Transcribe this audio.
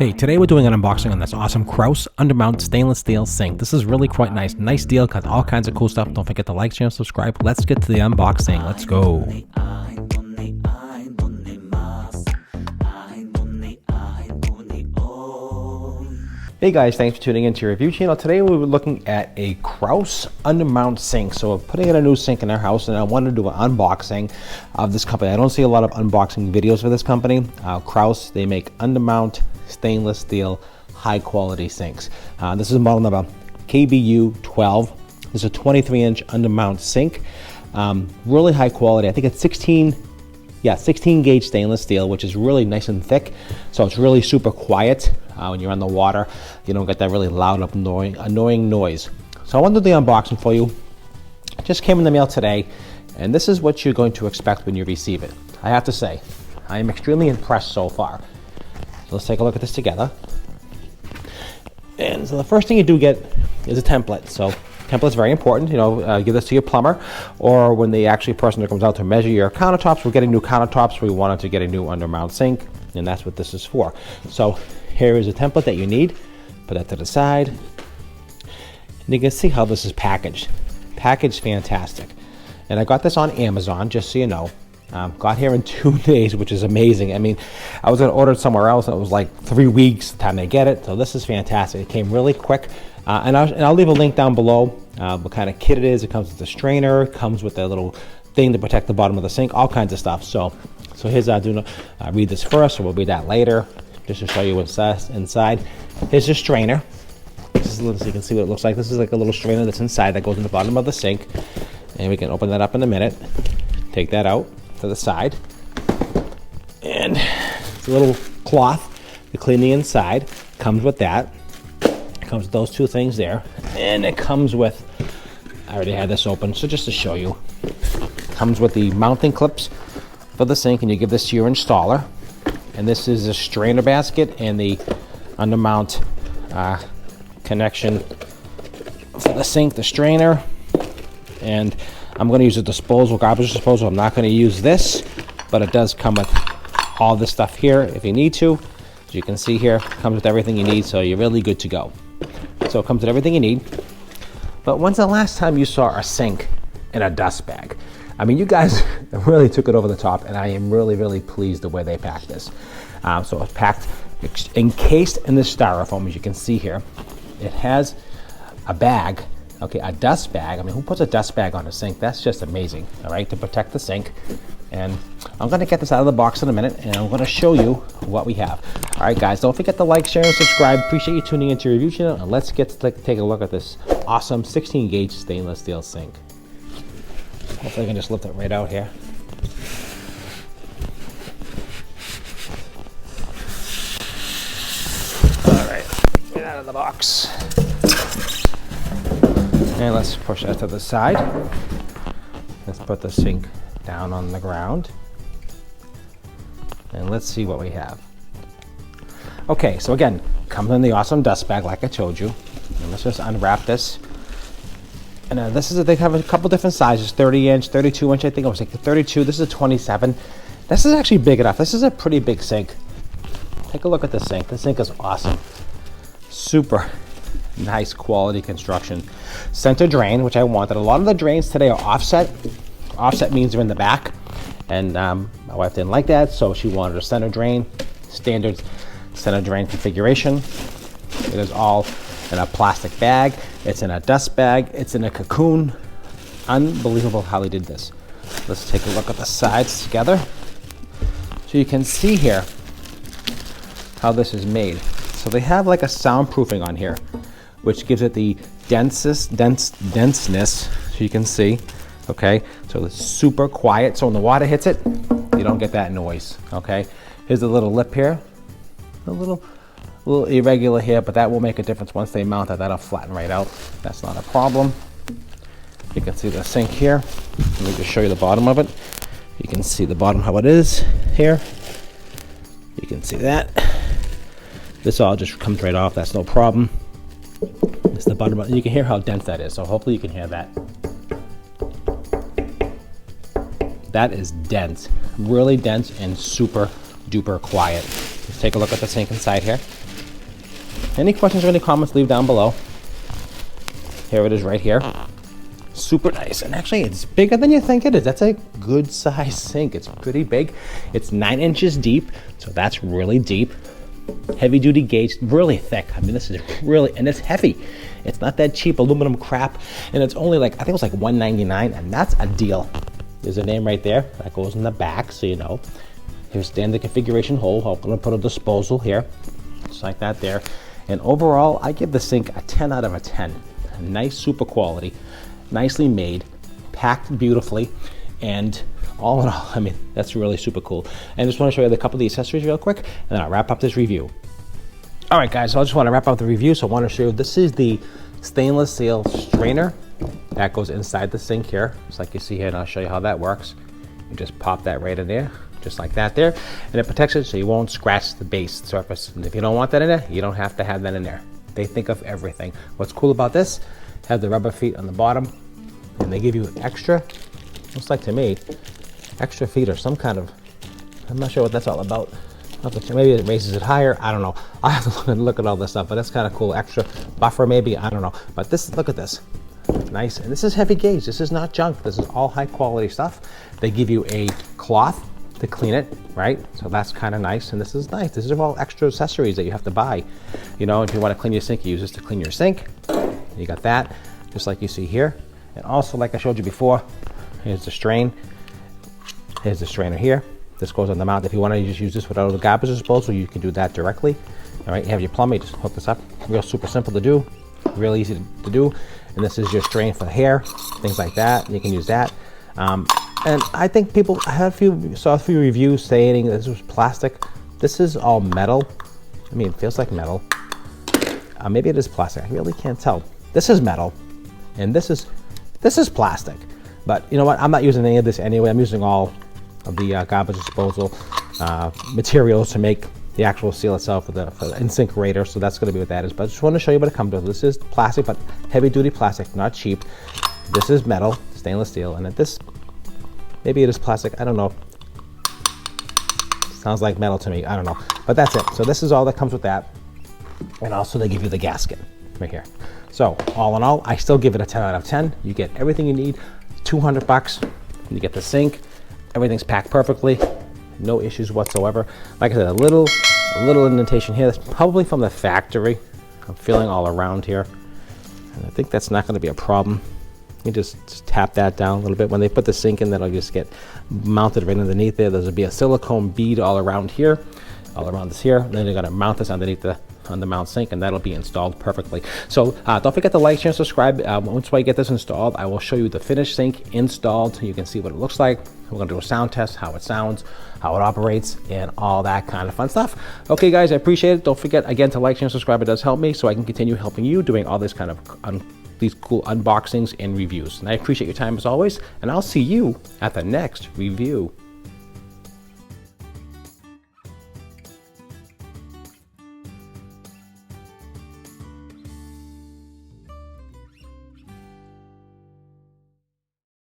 Hey, today we're doing an unboxing on this awesome Kraus Undermount stainless steel sink. This is really quite nice. Nice deal, got all kinds of cool stuff. Don't forget to like, share, and subscribe. Let's get to the unboxing. Let's go. Hey guys, thanks for tuning into your review channel. Today we were looking at a Kraus Undermount sink. So we're putting in a new sink in our house, and I wanted to do an unboxing of this company. I don't see a lot of unboxing videos for this company. Kraus, they make Undermount stainless steel high quality sinks. This is model number KBU12. This is a 23-inch Undermount sink. Really high quality. I think it's 16 gauge stainless steel, which is really nice and thick. So it's really super quiet when you're on the water. You don't get that really loud, annoying noise. So I wanted to do the unboxing for you. It just came in the mail today, and this is what you're going to expect when you receive it. I have to say, I am extremely impressed so far. So let's take a look at this together. And so the first thing you do get is a template. So template is very important. Give this to your plumber, or when the person that comes out to measure your countertops. We're getting new countertops. We wanted to get a new Undermount sink, and that's what this is for. So here is a template that you need. Put that to the side. And you can see how this is packaged. Packaged fantastic. And I got this on Amazon, just so you know. Got here in 2 days, which is amazing. I mean, I was going to order it somewhere else, and it was like 3 weeks the time they get it. So this is fantastic. It came really quick. And I'll leave a link down below what kind of kit it is. It comes with a strainer, comes with a little thing to protect the bottom of the sink, all kinds of stuff. So here's read this first, so we'll read that later, just to show you what's inside. Here's a strainer. So you can see what it looks like. This is like a little strainer that's inside that goes in the bottom of the sink, and we can open that up in a minute. Take that out to the side, and it's a little cloth to clean the inside. Comes with that. Comes with those two things there, and it comes with, I already had this open, so just to show you, comes with the mounting clips for the sink, and you give this to your installer. And this is a strainer basket and the Undermount connection for the sink, the strainer. And I'm going to use a disposal, garbage disposal. I'm not going to use this, but it does come with all this stuff here if you need to. As you can see here, it comes with everything you need, so you're really good to go. So it comes with everything you need. But when's the last time you saw a sink in a dust bag? I mean, you guys really took it over the top, and I am really, really pleased the way they packed this. So it's packed, encased in the styrofoam, as you can see here. It has a bag, okay, a dust bag. I mean, who puts a dust bag on a sink? That's just amazing, all right, to protect the sink. And I'm going to get this out of the box in a minute, and I'm going to show you what we have. All right, guys, don't forget to like, share, and subscribe. Appreciate you tuning into your review channel, and let's get to take a look at this awesome 16-gauge stainless steel sink. Hopefully I can just lift it right out here. All right, get out of the box. And let's push that to the side. Let's put the sink down on the ground. And let's see what we have. Okay, so again, comes in the awesome dust bag like I told you. And let's just unwrap this. And they have a couple different sizes, 30-inch, 32-inch, I think it was like 32. This is a 27. This is actually big enough. This is a pretty big sink. Take a look at this sink. This sink is awesome. Super nice quality construction. Center drain, which I wanted. A lot of the drains today are offset. Offset means they're in the back. And my wife didn't like that, so she wanted a center drain. Standard center drain configuration. It is all in a plastic bag. It's in a dust bag. It's in a cocoon. Unbelievable how they did this. Let's take a look at the sides together. So you can see here how this is made. So they have like a soundproofing on here, which gives it the denseness, so you can see. Okay, so it's super quiet. So when the water hits it, you don't get that noise. Okay, here's the little lip here. A little irregular here, but that will make a difference once they mount it. That'll flatten right out. That's not a problem. You can see the sink here. Let me just show you the bottom of it. You can see the bottom how it is here. You can see that. This all just comes right off. That's no problem. It's the bottom of it. You can hear how dense that is, so hopefully you can hear that. That is dense, really dense and super duper quiet. Let's take a look at the sink inside here. Any questions or any comments, leave down below. Here it is right here. Super nice, and actually it's bigger than you think it is. That's a good size sink. It's pretty big. It's 9 inches deep, so that's really deep. Heavy duty gauge, really thick. I mean, this is really, and it's heavy. It's not that cheap aluminum crap, and it's only like, I think it was like $1.99, and that's a deal. There's a name right there that goes in the back, so you know. Here's standard configuration hole. I'm gonna put a disposal here, just like that there. And overall, I give the sink a 10 out of a 10. Nice, super quality, nicely made, packed beautifully, and all in all, I mean, that's really super cool. And I just want to show you a couple of the accessories real quick, and then I'll wrap up this review. All right, guys, so I just want to wrap up the review. So I want to show you, this is the stainless steel strainer that goes inside the sink here, just like you see here, and I'll show you how that works. You just pop that right in there, just like that there, and it protects it so you won't scratch the base surface. And if you don't want that in there, you don't have to have that in there. They think of everything. What's cool about this, have the rubber feet on the bottom, and they give you extra, looks like to me, extra feet or some kind of, I'm not sure what that's all about. Maybe it raises it higher, I don't know. I have to look at all this stuff, but that's kind of cool. Extra buffer maybe, I don't know. But this, look at this, nice. And this is heavy gauge, this is not junk. This is all high quality stuff. They give you a cloth to clean it, right? So that's kind of nice, and this is nice. This is all extra accessories that you have to buy. You know, if you want to clean your sink, you use this to clean your sink. You got that, just like you see here. And also, like I showed you before, here's the strain. Here's the strainer here. This goes on the mount. If you want to just use this without a garbage disposal, you can do that directly. All right, you have your plumber, you just hook this up. Real super simple to do, real easy to do. And this is your strain for the hair, things like that. You can use that. And I think people, saw a few reviews saying this was plastic. This is all metal. I mean, it feels like metal. Maybe it is plastic, I really can't tell. This is metal, and this is plastic. But you know what, I'm not using any of this anyway. I'm using all of the garbage disposal materials to make the actual seal itself for the in-sink raider, so that's gonna be what that is. But I just want to show you what it comes with. This is plastic, but heavy duty plastic, not cheap. This is metal, stainless steel, and this, maybe it is plastic, I don't know. Sounds like metal to me, I don't know. But that's it, so this is all that comes with that. And also they give you the gasket right here. So all in all, I still give it a 10 out of 10. You get everything you need, $200. You get the sink, everything's packed perfectly, no issues whatsoever. Like I said, a little indentation here. That's probably from the factory. I'm feeling all around here. And I think that's not gonna be a problem. You just tap that down a little bit. When they put the sink in, that'll just get mounted right underneath there. There's gonna be a silicone bead all around here, all around this here. And then you're gonna mount this underneath the Undermount sink, and that'll be installed perfectly. So don't forget to like, share, and subscribe. Once I get this installed, I will show you the finished sink installed. You can see what it looks like. We're gonna do a sound test, how it sounds, how it operates, and all that kind of fun stuff. Okay, guys, I appreciate it. Don't forget again to like, share, and subscribe. It does help me, so I can continue helping you doing all this kind of these cool unboxings and reviews. And I appreciate your time as always, and I'll see you at the next review.